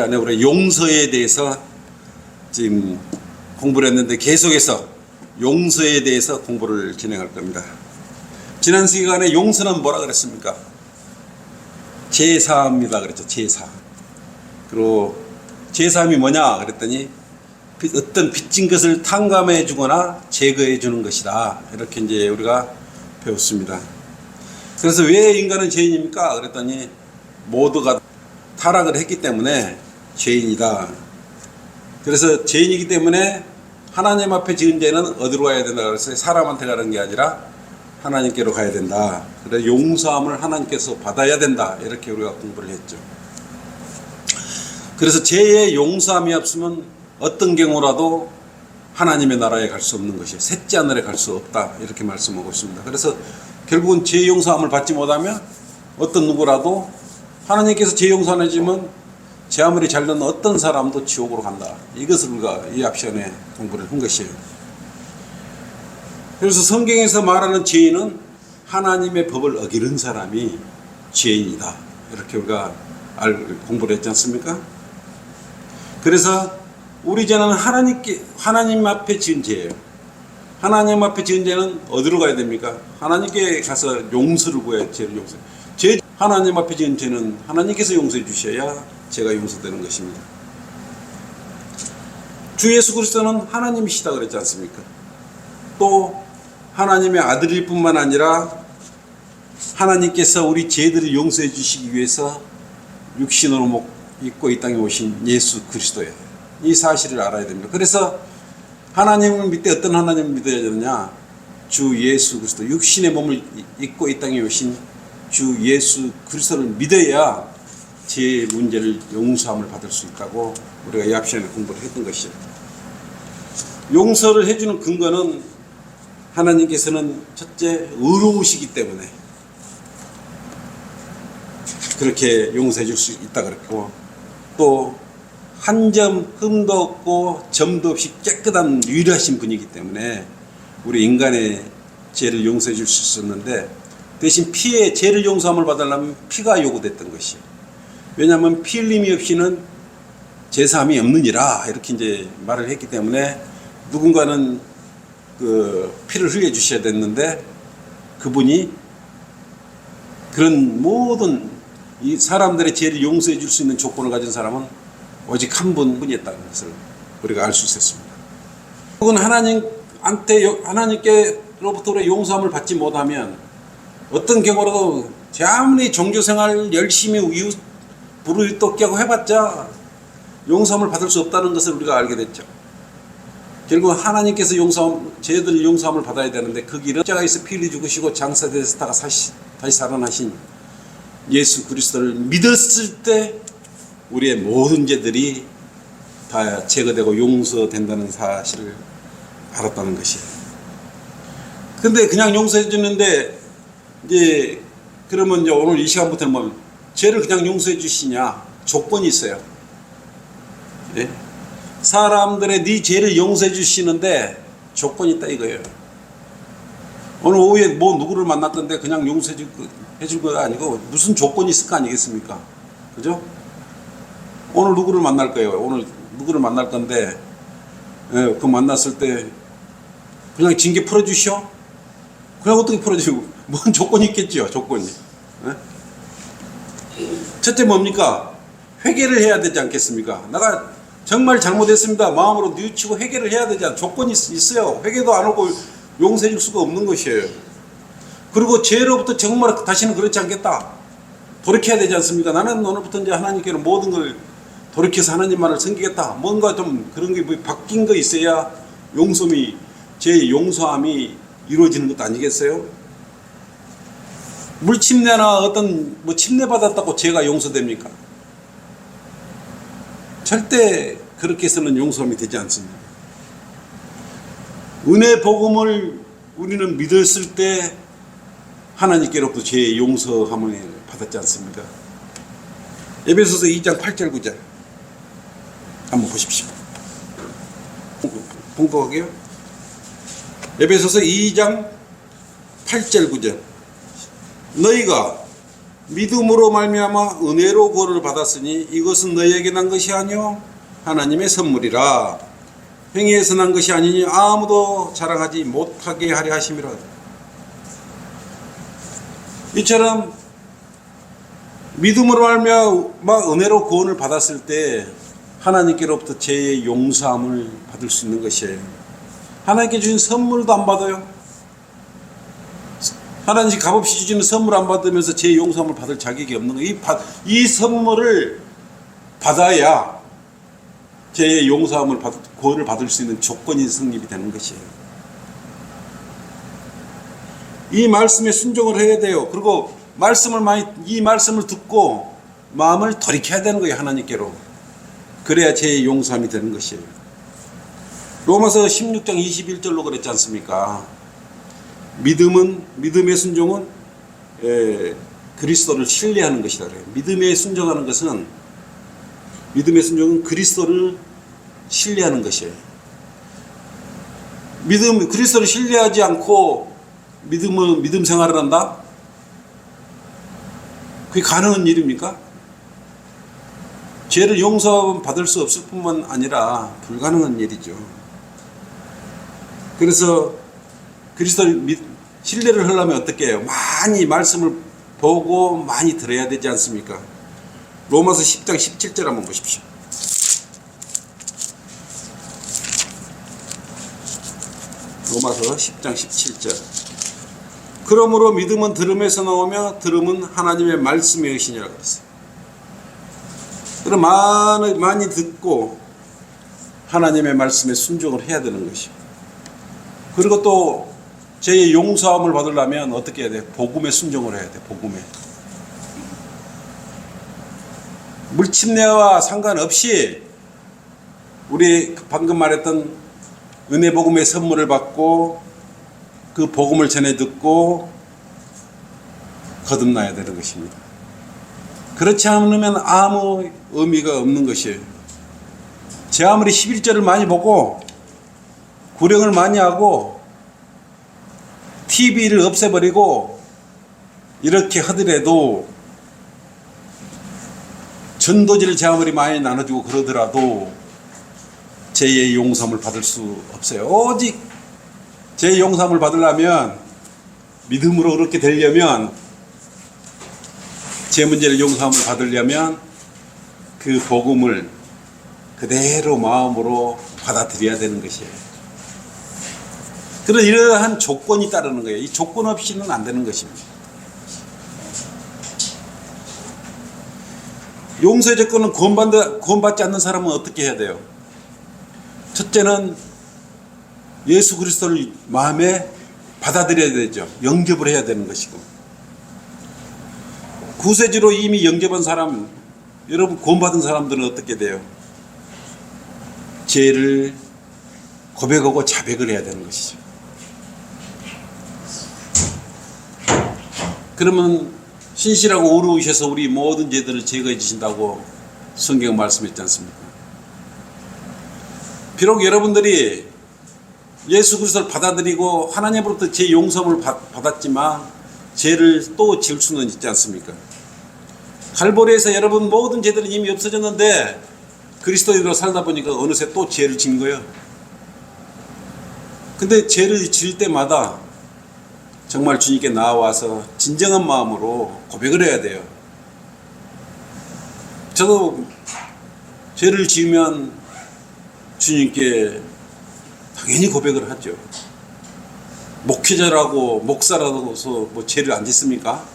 우리 용서에 대해서 지금 공부를 했는데 계속해서 용서에 대해서 공부를 진행할 겁니다. 지난 시간에 용서는 뭐라 그랬습니까? 제사함이다 그랬죠. 제사. 그리고 제사함이 뭐냐 그랬더니 어떤 빚진 것을 탕감해 주거나 제거해 주는 것이다. 이렇게 이제 우리가 배웠습니다. 그래서 왜 인간은 죄인입니까? 그랬더니 모두가 타락을 했기 때문에 죄인이다. 그래서 죄인이기 때문에 하나님 앞에 지은 죄는 어디로 가야 된다 그랬어요? 사람한테 가는 게 아니라 하나님께로 가야 된다. 그래서 용서함을 하나님께서 받아야 된다. 이렇게 우리가 공부를 했죠. 그래서 죄의 용서함이 없으면 어떤 경우라도 하나님의 나라에 갈 수 없는 것이에요. 셋째 하늘에 갈 수 없다. 이렇게 말씀하고 있습니다. 그래서 결국은 죄 용서함을 받지 못하면 어떤 누구라도 하나님께서 죄 용서 안 해주면 제 아무리 잘난 어떤 사람도 지옥으로 간다. 이것을 우리가 이 앞 시간에 공부를 한 것이에요. 그래서 성경에서 말하는 죄인은 하나님의 법을 어기는 사람이 죄인이다. 이렇게 우리가 공부를 했지 않습니까? 그래서 우리 죄는 하나님 앞에 지은 죄예요. 하나님 앞에 지은 죄는 어디로 가야 됩니까? 하나님께 가서 용서를 구해야 죄를 용서해요. 하나님 앞에 지은 죄는 하나님께서 용서해 주셔야 죄가 용서되는 것입니다. 주 예수 그리스도는 하나님이시다 그랬지 않습니까? 또 하나님의 아들일 뿐만 아니라 하나님께서 우리 죄들을 용서해 주시기 위해서 육신으로 입고 이 땅에 오신 예수 그리스도예요. 이 사실을 알아야 됩니다. 그래서 하나님을 믿되 어떤 하나님을 믿어야 되느냐? 주 예수 그리스도, 육신의 몸을 입고 이 땅에 오신 주 예수 그리스도를 믿어야 제 문제를 용서함을 받을 수 있다고 우리가 이 앞 시간에 공부를 했던 것이죠. 용서를 해주는 근거는 하나님께서는 첫째 의로우시기 때문에 그렇게 용서해 줄 수 있다 그랬고, 또 한 점 흠도 없고 점도 없이 깨끗한 유일하신 분이기 때문에 우리 인간의 죄를 용서해 줄 수 있었는데, 대신 피의 죄를 용서함을 받으려면 피가 요구됐던 것이에요. 왜냐하면 피 흘림이 없이는 제사함이 없느니라 이렇게 이제 말을 했기 때문에 누군가는 그 피를 흘려 주셔야 됐는데, 그분이 그런 모든 이 사람들의 죄를 용서해 줄 수 있는 조건을 가진 사람은 오직 한 분뿐이었다는 것을 우리가 알 수 있었습니다. 그건 하나님께로부터 우리가 용서함을 받지 못하면 어떤 경우라도 제 아무리 종교생활 열심히 부르짖게 하고 해봤자 용서함을 받을 수 없다는 것을 우리가 알게 됐죠. 결국 하나님께서 죄들을 용서함을 받아야 되는데 그 길은 십자가에서 피 흘려 죽으시고 장사되어서 다시 살아나신 예수 그리스도를 믿었을 때 우리의 모든 죄들이 다 제거되고 용서된다는 사실을 알았다는 것이에요. 근데 그냥 용서해 주는데 이제 그러면 이제 오늘 이 시간부터는 뭐 죄를 그냥 용서해 주시냐? 조건이 있어요. 네? 사람들의 네 죄를 용서해 주시는데 조건이 있다 이거예요. 오늘 오후에 뭐 누구를 만났던데 그냥 용서해 줄 거 아니고 무슨 조건이 있을 거 아니겠습니까? 그죠? 오늘 누구를 만날 거예요. 오늘 누구를 만날 건데 그 만났을 때 그냥 징계 풀어주시오? 그냥 어떻게 풀어주고 뭔 조건이 있겠죠. 조건이. 네? 첫째 뭡니까? 회개를 해야 되지 않겠습니까? 내가 정말 잘못했습니다. 마음으로 뉘우치고 회개를 해야 되지 않 조건이 있어요. 회개도 안 하고 용서해 줄 수가 없는 것이에요. 그리고 죄로부터 정말 다시는 그렇지 않겠다. 돌이켜야 되지 않습니까? 나는 오늘부터 이제 하나님께로 모든 걸 돌이켜서 하나님만을 섬기겠다. 뭔가 좀 그런 게 바뀐 거 있어야 죄 용서함이 이루어지는 것도 아니겠어요? 물침내나 어떤 침내 받았다고 죄가 용서됩니까? 절대 그렇게 해서는 용서함이 되지 않습니다. 은혜 복음을 우리는 믿었을 때 하나님께로부터 죄의 용서함을 받았지 않습니까? 에베소서 2장 8절 9절 한번 보십시오. 공부하게요. 에베소서 2장 8절 9절. 너희가 믿음으로 말미암아 은혜로 구원을 받았으니 이것은 너희에게 난 것이 아니요 하나님의 선물이라. 행위에서 난 것이 아니니 아무도 자랑하지 못하게 하려 하심이라. 이처럼 믿음으로 말미암아 은혜로 구원을 받았을 때 하나님께로부터 죄의 용서함을 받을 수 있는 것이에요. 하나님께 주신 선물도 안 받아요. 하나님이 값없이 주시는 선물 안 받으면서 죄의 용서함을 받을 자격이 없는 거예요. 이 선물을 받아야 죄의 용서함을 구원을 받을 수 있는 조건이 성립이 되는 것이에요. 이 말씀에 순종을 해야 돼요. 그리고 이 말씀을 듣고 마음을 돌이켜야 되는 거예요. 하나님께로. 그래야 죄의 용서함이 되는 것이에요. 로마서 16장 21절로 그랬지 않습니까? 믿음의 순종은 그리스도를 신뢰하는 것이다 그래요. 믿음에 순종하는 것은 그리스도를 신뢰하는 것이에요. 그리스도를 신뢰하지 않고 믿음 생활을 한다? 그게 가능한 일입니까? 죄를 용서받을 수 없을 뿐만 아니라 불가능한 일이죠. 그래서 그리스도를 신뢰를 하려면 어떻게 해요? 많이 말씀을 보고 많이 들어야 되지 않습니까? 로마서 10장 17절 한번 보십시오. 로마서 10장 17절. 그러므로 믿음은 들음에서 나오며 들음은 하나님의 말씀의 의신이라고 했어요. 그럼 많이 듣고 하나님의 말씀에 순종을 해야 되는 것이요. 그리고 또 죄의 용서함을 받으려면 어떻게 해야 돼? 복음에 순종을 해야 돼. 복음에. 물침례와 상관없이 우리 방금 말했던 은혜 복음의 선물을 받고 그 복음을 전해 듣고 거듭나야 되는 것입니다. 그렇지 않으면 아무 의미가 없는 것이에요. 제 아무리 11절을 많이 보고 구령을 많이 하고 TV를 없애버리고 이렇게 하더라도 전도지를 제 아무리 많이 나눠주고 그러더라도 죄의 용서함을 받을 수 없어요. 오직 죄의 용서함을 받으려면 믿음으로 그렇게 되려면 제 문제를 용서함을 받으려면 그 복음을 그대로 마음으로 받아들여야 되는 것이에요. 그런 이러한 조건이 따르는 거예요. 이 조건 없이는 안 되는 것입니다. 용서의 조건은 구원받지 않는 사람은 어떻게 해야 돼요? 첫째는 예수 그리스도를 마음에 받아들여야 되죠. 영접을 해야 되는 것이고, 구세주로 이미 영접한 사람, 여러분 구원받은 사람들은 어떻게 돼요? 죄를 고백하고 자백을 해야 되는 것이죠. 그러면 신실하고 의로우셔서 우리 모든 죄들을 제거해 주신다고 성경 말씀했지 않습니까? 비록 여러분들이 예수 그리스도를 받아들이고 하나님으로부터 죄 용서를 받았지만 죄를 또 지을 수는 있지 않습니까? 갈보리에서 여러분 모든 죄들은 이미 없어졌는데 그리스도인으로 살다 보니까 어느새 또 죄를 지은 거예요. 근데 죄를 지을 때마다 정말 주님께 나와서 진정한 마음으로 고백을 해야 돼요. 저도 죄를 지으면 주님께 당연히 고백을 하죠. 목회자라고 목사라서 뭐 죄를 안 짓습니까?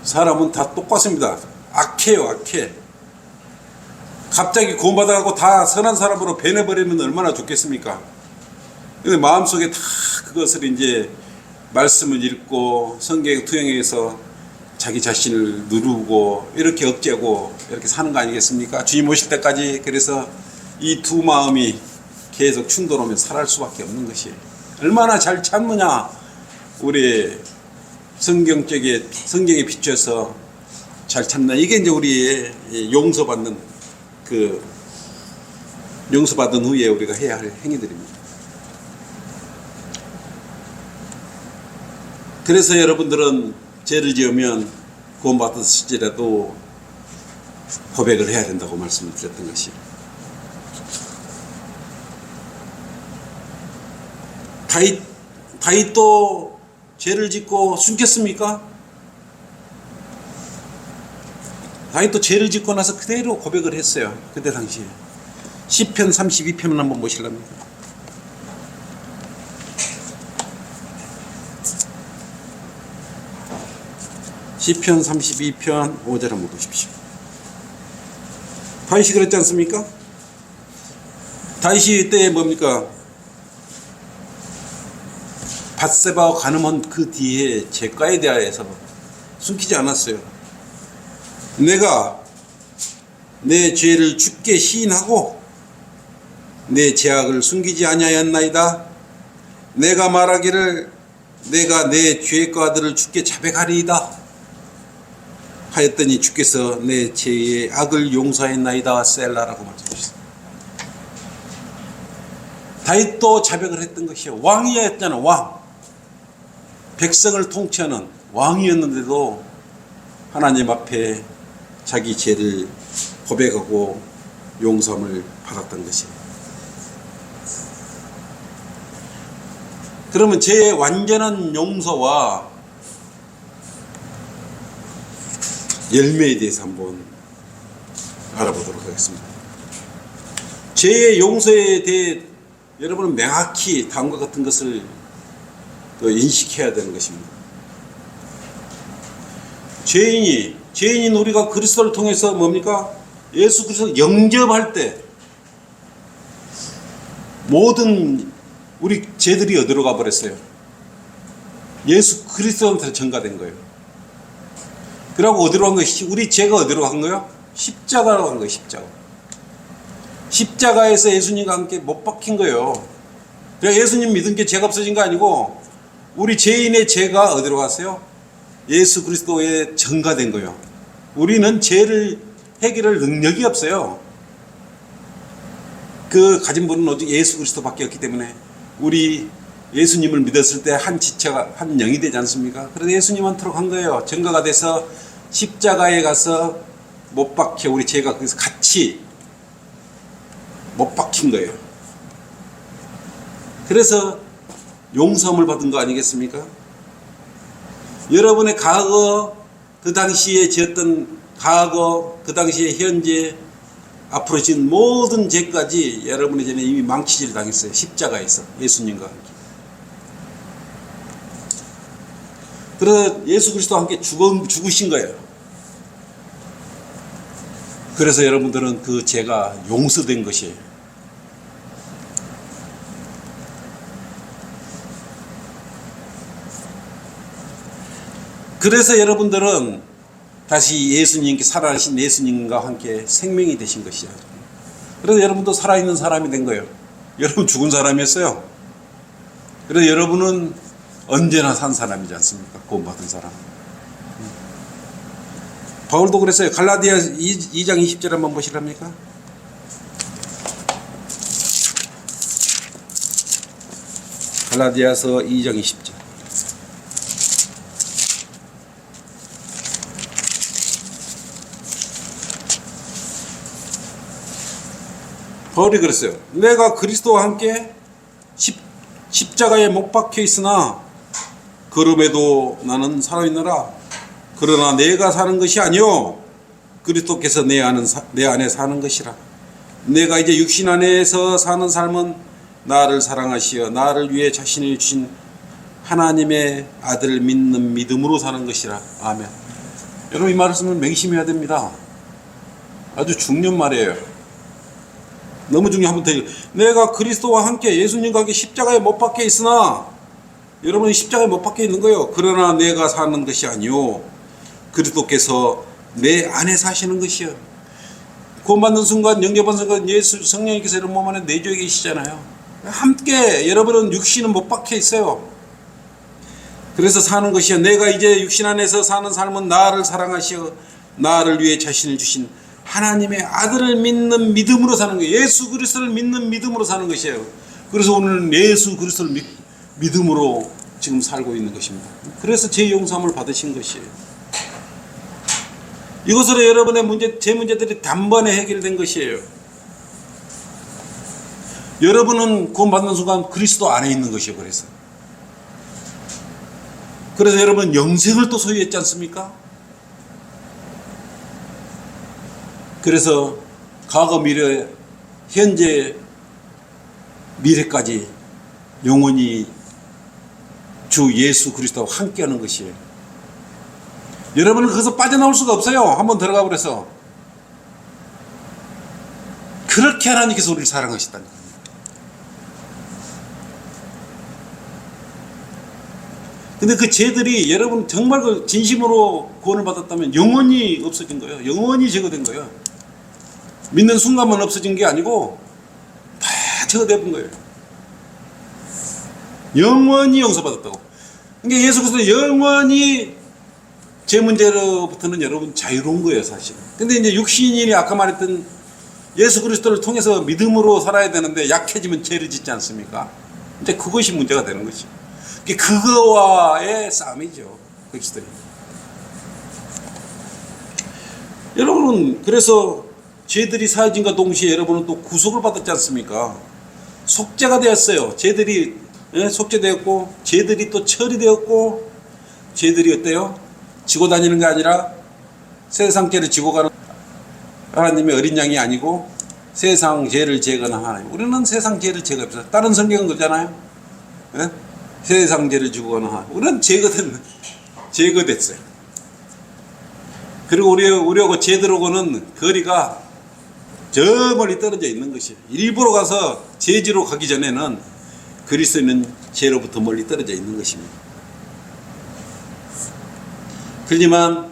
사람은 다 똑같습니다. 악해요, 악해. 갑자기 구원받아가고 다 선한 사람으로 변해버리면 얼마나 좋겠습니까? 근데 마음속에 다 그것을 이제 말씀을 읽고 성경에 투영해서 자기 자신을 누르고 이렇게 억제하고 이렇게 사는 거 아니겠습니까? 주님 오실 때까지. 그래서 이 두 마음이 계속 충돌하면 살할 수밖에 없는 것이에요. 얼마나 잘 참느냐. 우리 성경에 비춰서 잘 참나. 이게 이제 우리의 용서받는 용서받은 후에 우리가 해야 할 행위들입니다. 그래서 여러분들은 죄를 지으면 구원받았을지라도 고백을 해야 된다고 말씀을 드렸던 것이. 다윗도 죄를 짓고 숨겼습니까? 다윗도 죄를 짓고 나서 그대로 고백을 했어요. 그때 당시에. 시편 32편을 한번 보실랍니까? 시편 32편 5절 한번 보십시오. 다윗이 그랬지 않습니까? 다윗이 때 뭡니까? 밧세바와 간음한 그 뒤에 죄가에 대하여서 숨기지 않았어요. 내가 내 죄를 주께 시인하고 내 죄악을 숨기지 아니하였나이다. 내가 말하기를 내가 내 죄과들을 주께 자백하리이다 하였더니 주께서 내 죄의 악을 용서했나이다. 셀라라고 말씀하셨습니다. 다윗도 자백을 했던 것이요. 왕이었잖아. 왕. 백성을 통치하는 왕이었는데도 하나님 앞에 자기 죄를 고백하고 용서함을 받았던 것입니다. 그러면 죄의 완전한 용서와 열매에 대해서 한번 알아보도록 하겠습니다. 죄의 용서에 대해 여러분은 명확히 다음과 같은 것을 인식해야 되는 것입니다. 죄인인 우리가 그리스도를 통해서 뭡니까? 예수 그리스도를 영접할 때 모든 우리 죄들이 어디로 가버렸어요? 예수 그리스도한테 전가된 거예요. 그러고 어디로 간 거예요? 우리 죄가 어디로 간 거예요? 십자가로 간 거예요. 십자가에서 예수님과 함께 못 박힌 거예요. 그러니까 예수님 믿은 게 죄가 없어진 거 아니고 우리 죄인의 죄가 어디로 갔어요? 예수 그리스도에 전가된 거예요. 우리는 죄를 해결할 능력이 없어요. 그 가진 분은 오직 예수 그리스도밖에 없기 때문에 우리 예수님을 믿었을 때 한 지체가 한 영이 되지 않습니까? 그래서 예수님한테로 간 거예요. 전가가 돼서 십자가에 가서 못 박혀 우리 죄가 거기서 같이 못 박힌 거예요. 그래서 용서함을 받은 거 아니겠습니까? 여러분의 과거, 그 당시에 지었던 과거, 그 당시에 현재, 앞으로 지은 모든 죄까지 여러분의 죄는 이미 망치질 당했어요. 십자가에서 예수님과 함께. 그래서 예수 그리스도와 함께 죽으신 거예요. 그래서 여러분들은 그 죄가 용서된 것이에요. 그래서 여러분들은 다시 예수님께 살아계신 예수님과 함께 생명이 되신 것이죠. 그래서 여러분도 살아있는 사람이 된 거예요. 여러분 죽은 사람이었어요. 그래서 여러분은 언제나 산 사람이지 않습니까? 구원받은 사람. 바울도 그랬어요. 갈라디아 2장 20절 한번 보시랍니까? 갈라디아서 2장 20절. 바울이 그랬어요. 내가 그리스도와 함께 십자가에 못 박혀 있으나 그럼에도 나는 살아있노라. 그러나 내가 사는 것이 아니요 그리스도께서 내 안에 사는 것이라. 내가 이제 육신 안에서 사는 삶은 나를 사랑하시어 나를 위해 자신을 주신 하나님의 아들을 믿는 믿음으로 사는 것이라. 아멘. 여러분 이 말씀을 맹심해야 됩니다. 아주 중요한 말이에요. 너무 중요한 분 되죠. 내가 그리스도와 함께 예수님과 함께 십자가에 못 박혀 있으나 여러분이 십자가에 못 박혀 있는 거예요. 그러나 내가 사는 것이 아니요 그리스도께서 내 안에 사시는 것이요. 구원받는 순간 영접한 순간 예수 성령님께서 여러분 몸 안에 내주에 계시잖아요. 함께 여러분은 육신은 못 박혀 있어요. 그래서 사는 것이요 내가 이제 육신 안에서 사는 삶은 나를 사랑하시어 나를 위해 자신을 주신 하나님의 아들을 믿는 믿음으로 사는 거예요. 예수 그리스도를 믿는 믿음으로 사는 것이에요. 그래서 오늘 예수 그리스도를 믿음으로 지금 살고 있는 것입니다. 그래서 죄 용서함을 받으신 것이에요. 이것으로 여러분의 문제, 제 문제들이 단번에 해결된 것이에요. 여러분은 구원받는 순간 그리스도 안에 있는 것이에요. 그래서 여러분 영생을 또 소유했지 않습니까? 그래서 과거, 미래, 현재, 미래까지 영원히 주 예수 그리스도와 함께하는 것이에요. 여러분은 거기서 빠져나올 수가 없어요. 한번 들어가 버려서. 그렇게 하나님께서 우리를 사랑하셨다니까. 근데 그 죄들이 여러분 정말 그 진심으로 구원을 받았다면 영원히 없어진 거예요. 영원히 제거된 거예요. 믿는 순간만 없어진 게 아니고 다 제거된 거예요. 영원히 용서받았다고. 그러니까 예수 그리스도는 영원히 제 문제로부터는 여러분 자유로운 거예요, 사실. 근데 이제 육신인이 아까 말했던 예수 그리스도를 통해서 믿음으로 살아야 되는데 약해지면 죄를 짓지 않습니까? 이제 그것이 문제가 되는 것이. 그거와의 싸움이죠, 그리스도인. 여러분은 그래서 죄들이 사해진과 동시에 여러분은 또 구속을 받았지 않습니까? 속죄가 되었어요. 죄들이 속죄되었고, 죄들이 또 처리되었고, 죄들이 어때요? 지고 다니는 게 아니라 세상 죄를 지고 가는 하나님의 어린 양이 아니고 세상 죄를 제거하는 하나님. 우리는 세상 죄를 제거했어요. 다른 성경은 그러잖아요. 네? 세상 죄를 지고 가는 하나님. 우리는 제거됐어요. 그리고 우리하고 죄들하고는 거리가 저 멀리 떨어져 있는 것이에요. 일부러 가서 죄지로 가기 전에는 그리스도는 죄로부터 멀리 떨어져 있는 것입니다. 그렇지만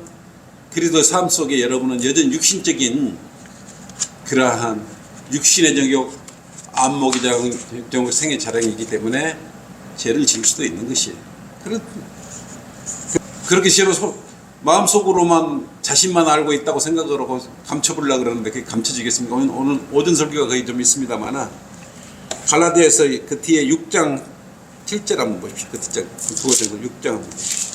그리스도 삶 속에 여러분은 여전히 육신적인 그러한 육신의 정욕, 안목의 정욕, 생의 자랑이기 때문에 죄를 지을 수도 있는 것이에요. 그렇게 마음속으로만 자신만 알고 있다고 생각을 하고 감춰보려고 그러는데 그게 감춰지겠습니까? 오늘 오전 설교가 거의 좀 있습니다만 갈라디아에서 그 뒤에 6장 7절 한번 보십시오. 그 뒷장 6장 한번 보십시오.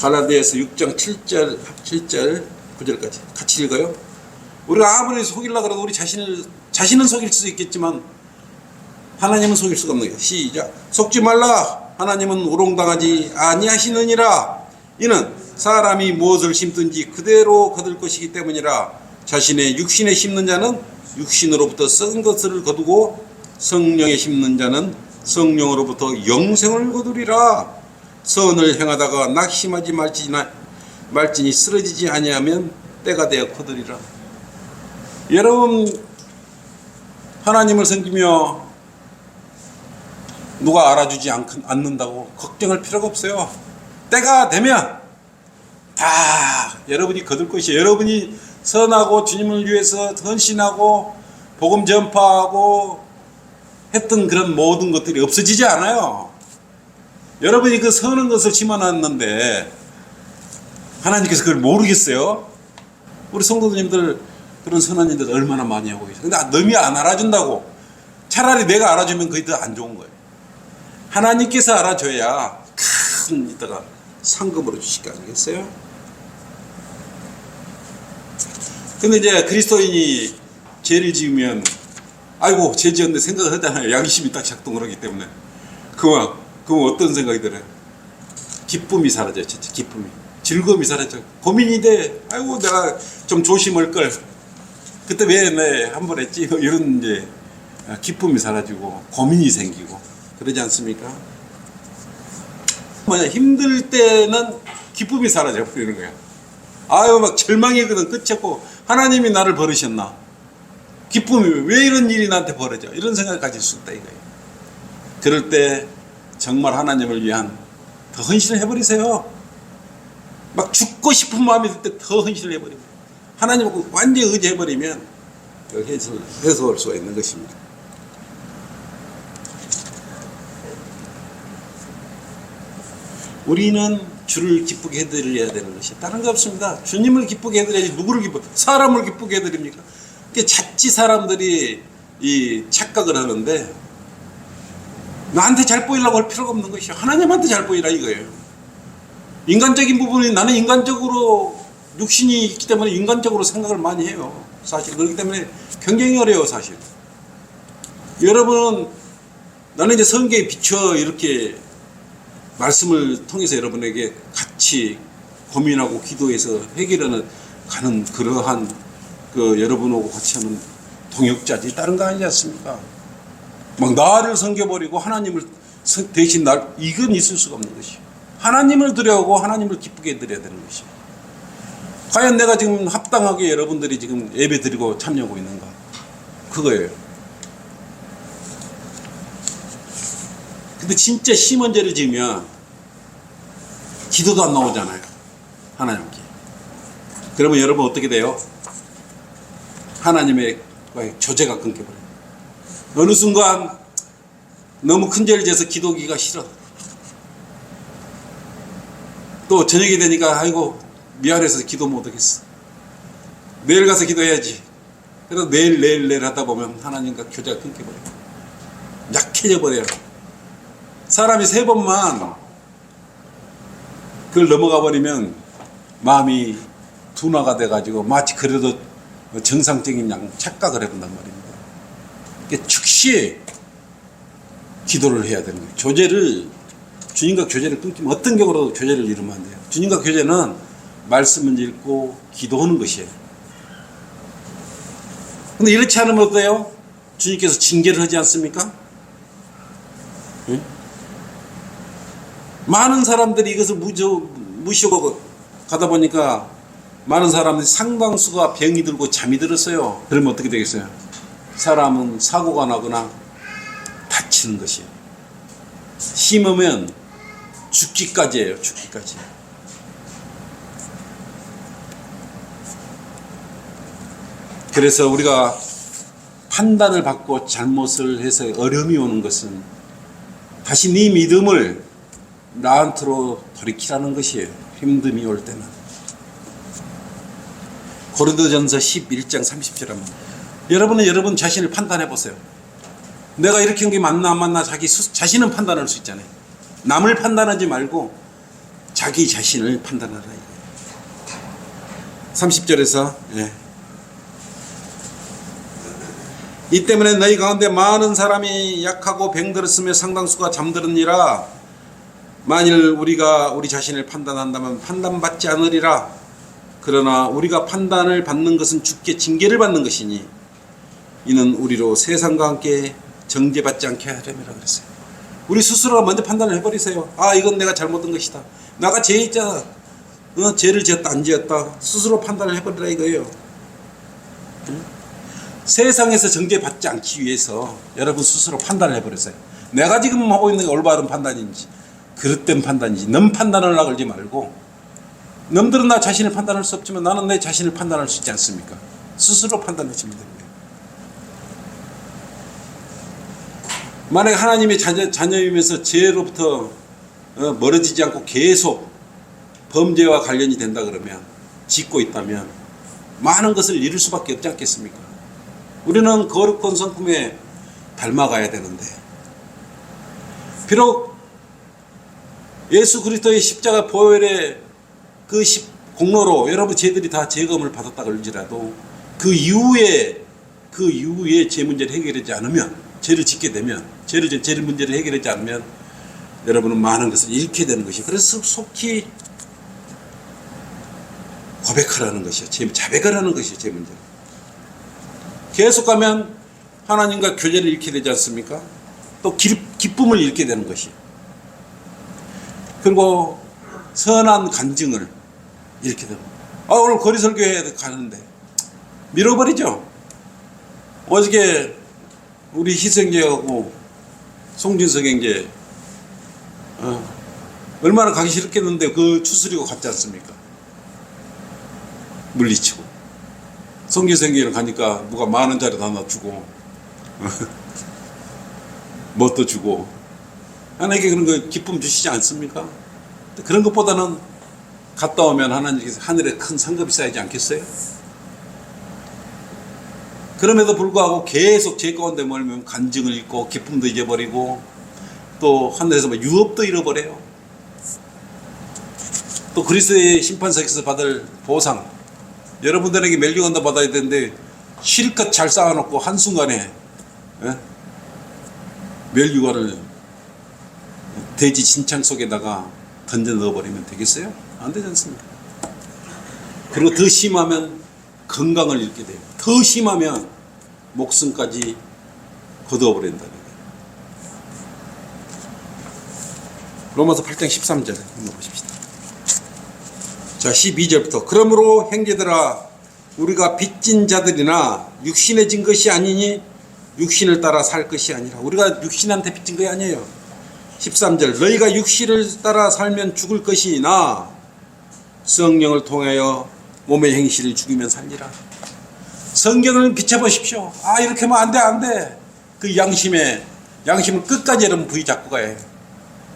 갈라디아에서 6장 7절 9절까지 같이 읽어요. 우리가 아무리 속이려고 해도 우리 자신은 속일 수 있겠지만 하나님은 속일 수가 없는 거예요. 시작. 속지 말라. 하나님은 우롱당하지 아니하시느니라. 이는 사람이 무엇을 심든지 그대로 거둘 것이기 때문이라. 자신의 육신에 심는 자는 육신으로부터 썩은 것을 거두고 성령에 심는 자는 성령으로부터 영생을 거두리라. 선을 행하다가 낙심하지 말지니 쓰러지지 아니하면 때가 되어 거두리라. 여러분 하나님을 섬기며 누가 알아주지 않는다고 걱정할 필요가 없어요. 때가 되면 다 여러분이 거둘 것이에요. 여러분이 선하고 주님을 위해서 헌신하고 복음 전파하고 했던 그런 모든 것들이 없어지지 않아요. 여러분이 그 선한 것을 심어놨는데 하나님께서 그걸 모르겠어요? 우리 성도님들 그런 선한 일들 얼마나 많이 하고 계세요. 근데 남이 안 알아준다고. 차라리 내가 알아주면 그게 더 안 좋은 거예요. 하나님께서 알아줘야 큰 이따가 상급으로 주실 거 아니겠어요? 근데 이제 그리스도인이 죄를 지으면 아이고 죄 지었는데 생각을 하잖아요. 양심이 딱 작동을 하기 때문에. 그럼 어떤 생각이 들어요? 기쁨이 사라져요. 기쁨이. 즐거움이 사라져요. 고민이 돼. 아이고 내가 좀 조심할 걸. 그때 왜 한 번 했지? 이런 이제 기쁨이 사라지고 고민이 생기고 그러지 않습니까? 힘들 때는 기쁨이 사라져 버리는 거야. 아유 막 절망이거든. 끝이 없고 하나님이 나를 버리셨나? 기쁨이 왜 이런 일이 나한테 벌어져? 이런 생각을 가질 수 있다 이거예요. 그럴 때 정말 하나님을 위한 더 헌신을 해버리세요. 막 죽고 싶은 마음이 들 때 더 헌신을 해버리고 하나님을 완전히 의지해버리면 해소할 수가 있는 것입니다. 우리는 주를 기쁘게 해드려야 되는 것이 다른 거 없습니다. 주님을 기쁘게 해드려야지 누구를 사람을 기쁘게 해드립니까? 자칫 사람들이 이 착각을 하는데 나한테 잘 보이려고 할 필요가 없는 것이요. 하나님한테 잘 보이라 이거예요. 인간적인 부분이 나는 인간적으로 육신이 있기 때문에 인간적으로 생각을 많이 해요. 사실 그렇기 때문에 굉장히 어려워요. 사실 여러분은 나는 이제 성경에 비춰 이렇게 말씀을 통해서 여러분에게 같이 고민하고 기도해서 해결하는 가는 그러한 그 여러분하고 같이 하는 동역자지 다른 거 아니지 않습니까? 막 나를 섬겨버리고 하나님을 대신 이건 있을 수가 없는 것이요. 하나님을 드려오고 하나님을 기쁘게 드려야 되는 것이요. 과연 내가 지금 합당하게 여러분들이 지금 예배 드리고 참여하고 있는가? 그거예요. 근데 진짜 심한 죄를 지으면 기도도 안 나오잖아요. 하나님께. 그러면 여러분 어떻게 돼요? 하나님의 조제가 끊겨버려요. 어느 순간 너무 큰 죄를 지어서 기도하기가 싫어. 또 저녁이 되니까 아이고 미안해서 기도 못하겠어. 내일 가서 기도해야지. 그래서 내일 하다 보면 하나님과 교제가 끊겨버려요. 약해져 버려요. 사람이 3번만 그걸 넘어가 버리면 마음이 둔화가 돼가지고 마치 그래도 정상적인 양 착각을 해본단 말입니다. 즉시 기도를 해야 되는 거예요. 주님과 교제를 끊기면 어떤 경우라도 교제를 이루면 안 돼요. 주님과 교제는 말씀을 읽고 기도하는 것이에요. 근데 이렇지 않으면 어때요? 주님께서 징계를 하지 않습니까? 응? 많은 사람들이 이것을 무시하고 가다 보니까 많은 사람들이 상당수가 병이 들고 잠이 들었어요. 그러면 어떻게 되겠어요? 사람은 사고가 나거나 다치는 것이에요. 심하면 죽기까지예요. 죽기까지. 그래서 우리가 판단을 받고 잘못을 해서 어려움이 오는 것은 다시 네 믿음을 나한테로 돌이키라는 것이에요. 힘듦이 올 때는. 고린도전서 11장 30절 한번. 여러분은 여러분 자신을 판단해 보세요. 내가 이렇게 한 게 맞나 안 맞나 자신은 판단할 수 있잖아요. 남을 판단하지 말고 자기 자신을 판단하라. 30절에서 이 때문에 너희 가운데 많은 사람이 약하고 병들었으며 상당수가 잠들었니라. 만일 우리가 우리 자신을 판단한다면 판단받지 않으리라. 그러나 우리가 판단을 받는 것은 주께 징계를 받는 것이니 이는 우리로 세상과 함께 정죄받지 않게 하려니라 그랬어요. 우리 스스로가 먼저 판단을 해버리세요. 아, 이건 내가 잘못한 것이다. 내가 죄있잖아. 죄를 지었다 안 지었다. 스스로 판단을 해버리라 이거예요. 세상에서 정죄받지 않기 위해서 여러분 스스로 판단을 해버렸어요. 내가 지금 하고 있는 게 올바른 판단인지 그릇된 판단인지 남 판단을 하지 말고, 남들은 나 자신을 판단할 수 없지만 나는 내 자신을 판단할 수 있지 않습니까? 스스로 판단하시면 됩니다. 만약 하나님의 자녀이면서 죄로부터 멀어지지 않고 계속 범죄와 관련이 된다 그러면, 짓고 있다면 많은 것을 잃을 수밖에 없지 않겠습니까? 우리는 거룩한 성품에 닮아가야 되는데, 비록 예수 그리스도의 십자가 보혈의 그 공로로 여러분 죄들이 다 제거함을 받았다 그럴지라도 그 이후에 죄 문제를 해결하지 않으면, 죄를 짓게 되면, 죄 문제를 해결하지 않으면 여러분은 많은 것을 잃게 되는 것이. 그래서 속히 고백하라는 것이요, 자백하라는 것이요, 제 문제를. 계속 가면 하나님과 교제를 잃게 되지 않습니까? 또 기쁨을 잃게 되는 것이. 그리고 선한 간증을 잃게 되고, 오늘 거리 설교회 가는데 밀어버리죠. 어저께 우리 희성제하고 송진석 형제 얼마나 가기 싫겠는데 그 추스리고 갔지 않습니까? 물리치고. 송진석 형제는 가니까 누가 10,000원짜리 하나 주고 뭣도 주고, 하나님께 그런 거 기쁨 주시지 않습니까? 그런 것보다는 갔다 오면 하나님께서 하늘에 큰 상급이 쌓이지 않겠어요? 그럼에도 불구하고 계속 죄 가운데 몰면 간증을 잃고 기쁨도 잊어버리고 또 하늘에서 유업도 잃어버려요. 또 그리스도의 심판석에서 받을 보상, 여러분들에게 멸류관도 받아야 되는데 실컷 잘 쌓아놓고 한순간에 멸류관을 돼지 진창 속에다가 던져 넣어버리면 되겠어요? 안 되지 않습니까? 그리고 더 심하면 건강을 잃게 돼요. 더 심하면 목숨까지 거두어버린다는 거예요. 로마서 8장 13절 한번 보십시다. 자, 12절부터 그러므로 형제들아 우리가 빚진 자들이나 육신에 진 것이 아니니 육신을 따라 살 것이 아니라. 우리가 육신한테 빚진 것이 아니에요. 13절 너희가 육신을 따라 살면 죽을 것이나 성령을 통하여 몸의 행실을 죽이면 살리라. 성경을 비춰보십시오. 아, 이렇게 하면 안 돼, 안 돼. 그 양심을 끝까지 여러분 부여잡고 가야 해요.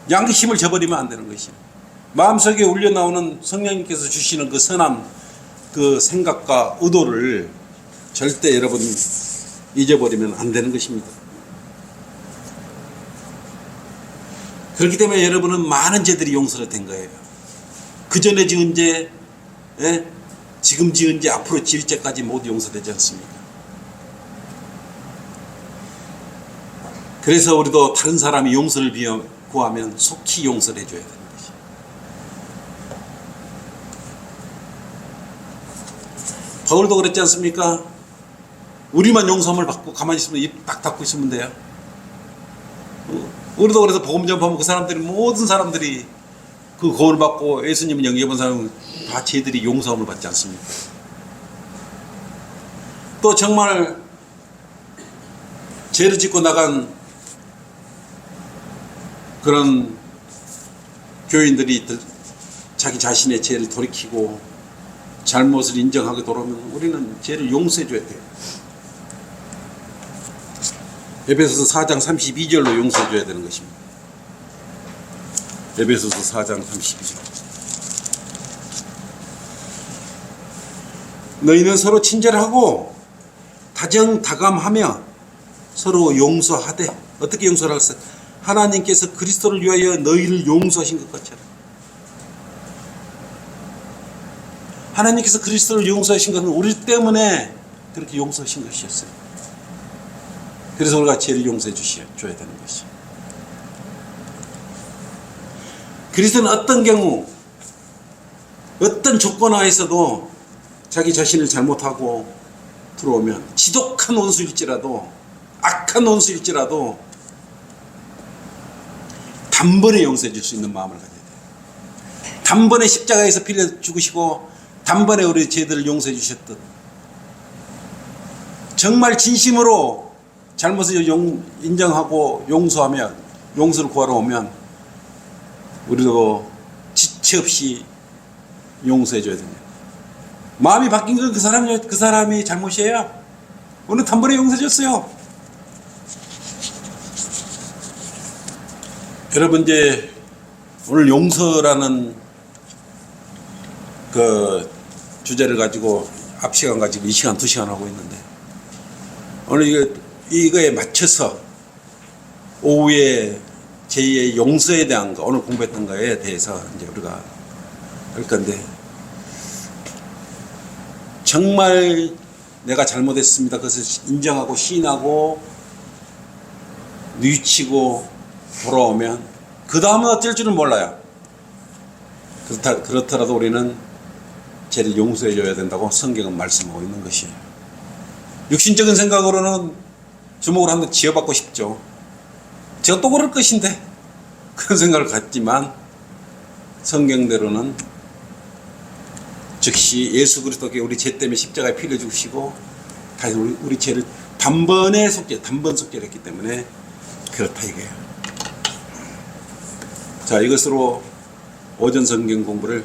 양심을 저버리면 안 되는 것이에요. 마음속에 울려나오는 성령님께서 주시는 그 선한 그 생각과 의도를 절대 여러분 잊어버리면 안 되는 것입니다. 그렇기 때문에 여러분은 많은 죄들이 용서가 된 거예요. 그 전에 지은 죄, 지금 지은 죄, 앞으로 지을 죄까지 모두 용서되지 않습니까? 그래서 우리도 다른 사람이 용서를 구하면 속히 용서를 해줘야 되는 것이죠. 바울도 그랬지 않습니까? 우리만 용서함을 받고 가만히 있으면 입 딱 닫고 있으면 돼요. 우리도 그래서 복음 전파하면 그 사람들이, 모든 사람들이 그 구원을 받고 예수님을 영접한 사람은 다 죄들이 용서함을 받지 않습니까? 또 정말 죄를 짓고 나간 그런 교인들이 자기 자신의 죄를 돌이키고 잘못을 인정하게 돌아오면 우리는 죄를 용서해 줘야 돼요. 에베소서 4장 32절로 용서해 줘야 되는 것입니다. 에베소서 4장 32절. 너희는 서로 친절하고 다정다감하며 서로 용서하되. 어떻게 용서를 하겠어요? 하나님께서 그리스도를 위하여 너희를 용서하신 것 같잖아요. 하나님께서 그리스도를 용서하신 것은 우리 때문에 그렇게 용서하신 것이었어요. 그래서 우리가 죄를 용서해 줘야 되는 것이죠. 그리스도는 어떤 경우, 어떤 조건 하에서도 자기 자신을 잘못하고 들어오면, 지독한 원수일지라도, 악한 원수일지라도 단번에 용서해 줄 수 있는 마음을 가져야 돼요. 단번에 십자가에서 피를 죽으시고 단번에 우리 죄들을 용서해 주셨듯, 정말 진심으로 잘못을 인정하고 용서하면, 용서를 구하러 오면 우리도 지체 없이 용서해 줘야 됩니다. 마음이 바뀐 건 그 사람이 잘못이에요. 오늘 단번에 용서해 줬어요. 여러분, 이제 오늘 용서라는 그 주제를 가지고 앞 시간 가지고 이 시간 2시간 하고 있는데, 오늘 이거에 맞춰서 오후에 제2의 용서에 대한 거, 오늘 공부했던 거에 대해서 이제 우리가 할 건데, 정말 내가 잘못했습니다. 그것을 인정하고 시인하고 뉘우치고 돌아오면 그 다음은 어쩔 줄은 몰라요. 그렇더라도 우리는 죄를 용서해 줘야 된다고 성경은 말씀하고 있는 것이에요. 육신적인 생각으로는 주먹을 한 대 쥐어받고 싶죠. 제가 또 그럴 것인데, 그런 생각을 갖지만 성경대로는 즉시 예수 그리스도께 우리 죄 때문에 십자가에 피를 주시고 다시 우리 죄를 단번 속죄를 했기 때문에 그렇다 이거예요. 자, 이것으로 오전 성경 공부를